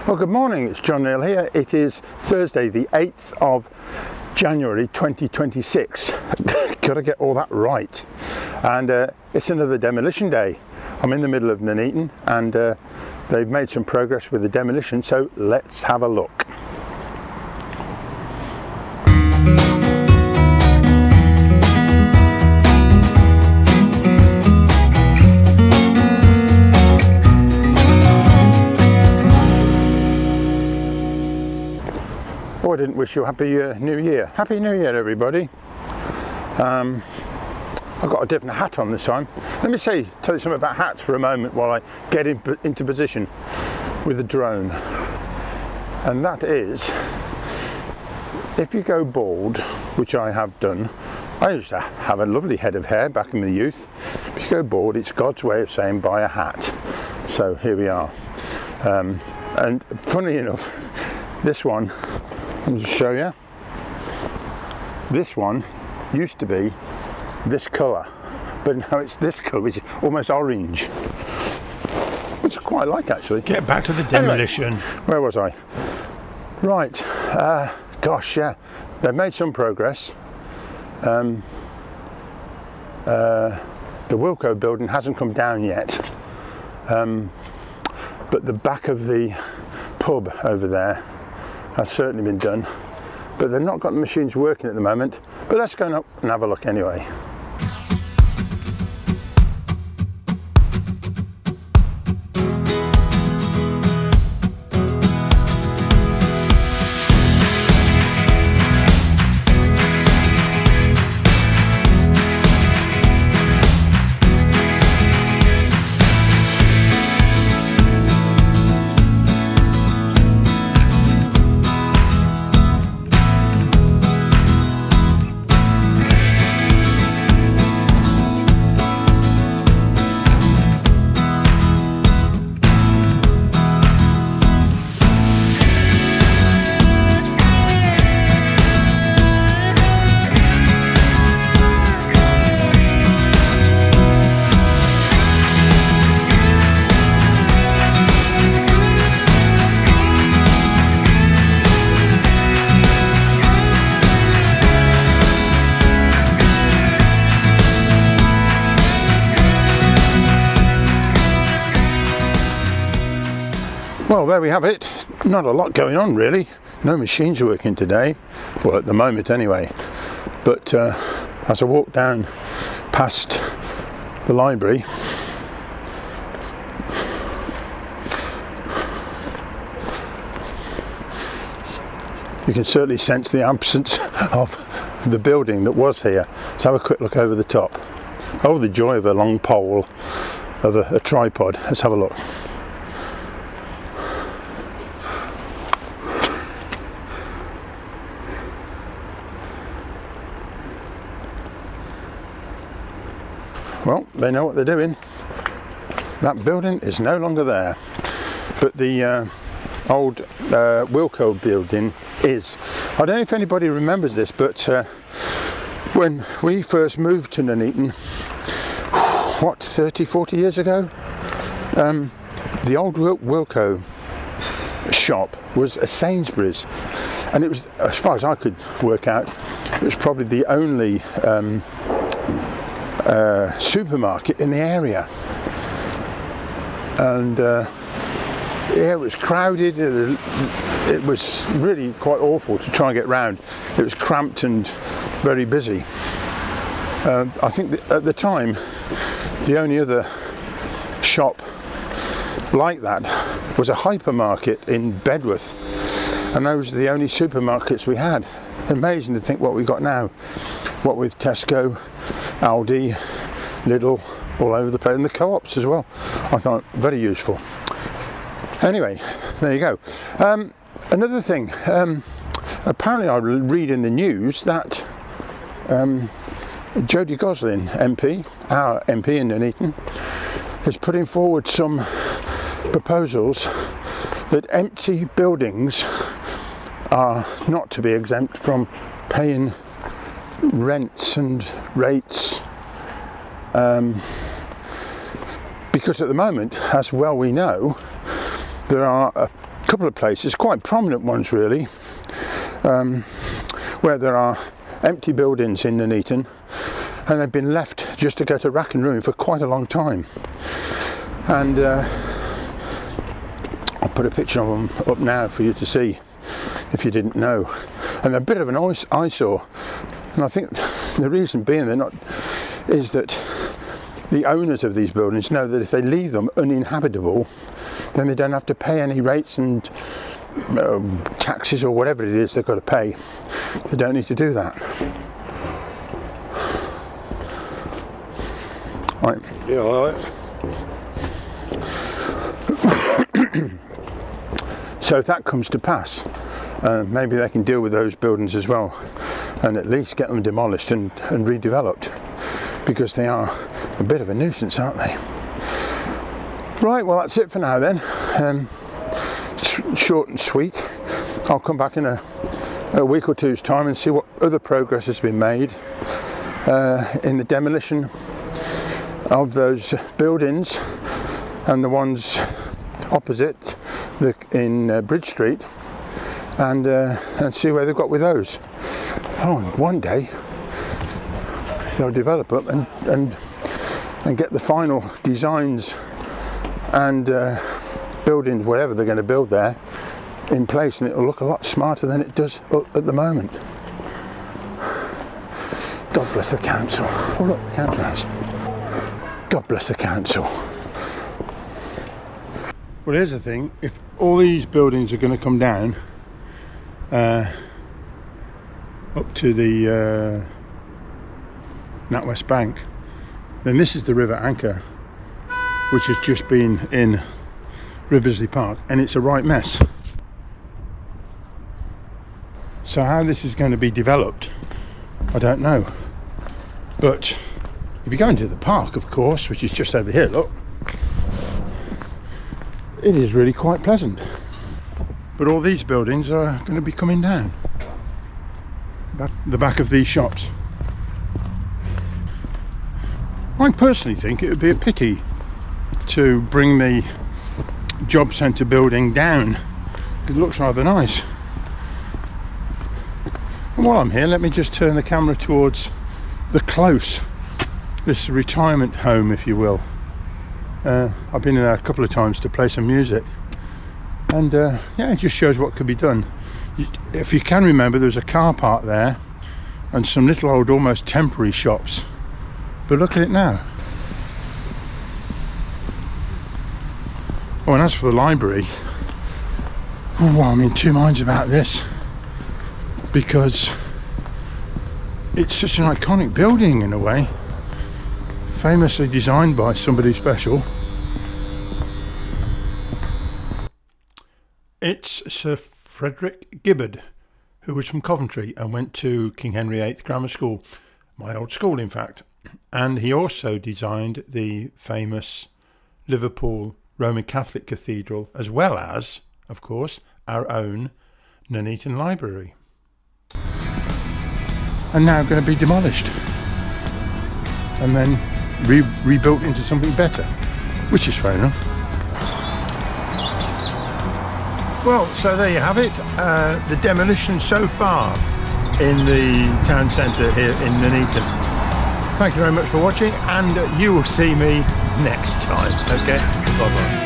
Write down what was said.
Well, good morning, it's John Neal here. It is Thursday the 8th of January 2026. Gotta get all that right. And it's another demolition day. I'm in the middle of Nuneaton and they've made some progress with the demolition, so let's have a look. Oh, I didn't wish you a happy new year. Happy New Year, everybody. I've got a different hat on this time. Let me tell you something about hats for a moment while I get into position with the drone. And that is, if you go bald, which I have done, I used to have a lovely head of hair back in my youth. If you go bald, it's God's way of saying buy a hat. So here we are. And funny enough, this one, let me just show you. This one used to be this colour, but now it's this colour, which is almost orange, which I quite like actually. Get back to the demolition. Anyway, where was I? Right, gosh, yeah, they've made some progress. The Wilco building hasn't come down yet, but the back of the pub over there has certainly been done, but they've not got the machines working at the moment. But let's go up and have a look anyway. Well, there we have it. Not a lot going on really. No machines working today, well at the moment anyway. But as I walk down past the library, you can certainly sense the absence of the building that was here. Let's have a quick look over the top. Oh, the joy of a long pole of a tripod. Let's have a look. Well, they know what they're doing. That building is no longer there, but the old Wilco building is. I don't know if anybody remembers this, but when we first moved to Nuneaton, what, 30-40 years ago, the old Wilco shop was a Sainsbury's, and it was, as far as I could work out, it was probably the only supermarket in the area. And yeah, it was crowded. It was really quite awful to try and get round. It was cramped and very busy. I think that at the time the only other shop like that was a hypermarket in Bedworth, and those are the only supermarkets we had. Amazing to think what we've got now, what with Tesco, Aldi, Lidl, all over the place, and the co-ops as well. I thought very useful. Anyway, there you go. Another thing, apparently I read in the news that Jodie Gosling MP, our MP in Nuneaton, is putting forward some proposals that empty buildings are not to be exempt from paying rents and rates, because at the moment, as well we know, there are couple of places, quite prominent ones really, where there are empty buildings in Nuneaton, and they've been left just to go to rack and ruin for quite a long time. And I'll put a picture of them up now for you to see if you didn't know. And they're a bit of an eyesore, and I think the reason being is that the owners of these buildings know that if they leave them uninhabitable, then they don't have to pay any rates and taxes or whatever it is they've got to pay. They don't need to do that. Right. Yeah, all right. So if that comes to pass, maybe they can deal with those buildings as well, and at least get them demolished and redeveloped, because they are a bit of a nuisance, aren't they? Right, well that's it for now then. Short and sweet. I'll come back in a week or two's time and see what other progress has been made in the demolition of those buildings and the ones opposite in Bridge Street, and see where they've got with those. Oh, and one day they'll develop them and get the final designs and buildings, whatever they're going to build there, in place, and it'll look a lot smarter than it does at the moment. God bless the council. Oh look, the council house. God bless the council. Well, here's the thing, if all these buildings are going to come down up to the NatWest Bank, then this is the River Anchor, which has just been in Riversley Park, and it's a right mess. So how this is going to be developed, I don't know. But if you go into the park, of course, which is just over here, look, it is really quite pleasant. But all these buildings are going to be coming down. The back of these shops. I personally think it would be a pity to bring the job centre building down. It looks rather nice. And while I'm here, let me just turn the camera towards the Close, this retirement home, if you will. I've been in there a couple of times to play some music, and yeah, it just shows what could be done. If you can remember, there's a car park there and some little old almost temporary shops, but look at it now. Oh, and as for the library, oh, I'm in two minds about this, because it's such an iconic building in a way, famously designed by somebody special. It's Sir Frederick Gibbard, who was from Coventry and went to King Henry VIII Grammar School, my old school in fact, and he also designed the famous Liverpool Roman Catholic Cathedral, as well as, of course, our own Nuneaton Library. And now going to be demolished and then rebuilt into something better, which is fair enough. Well, so there you have it, the demolition so far in the town centre here in Nuneaton. Thank you very much for watching, and you will see me next time. Okay, bye bye.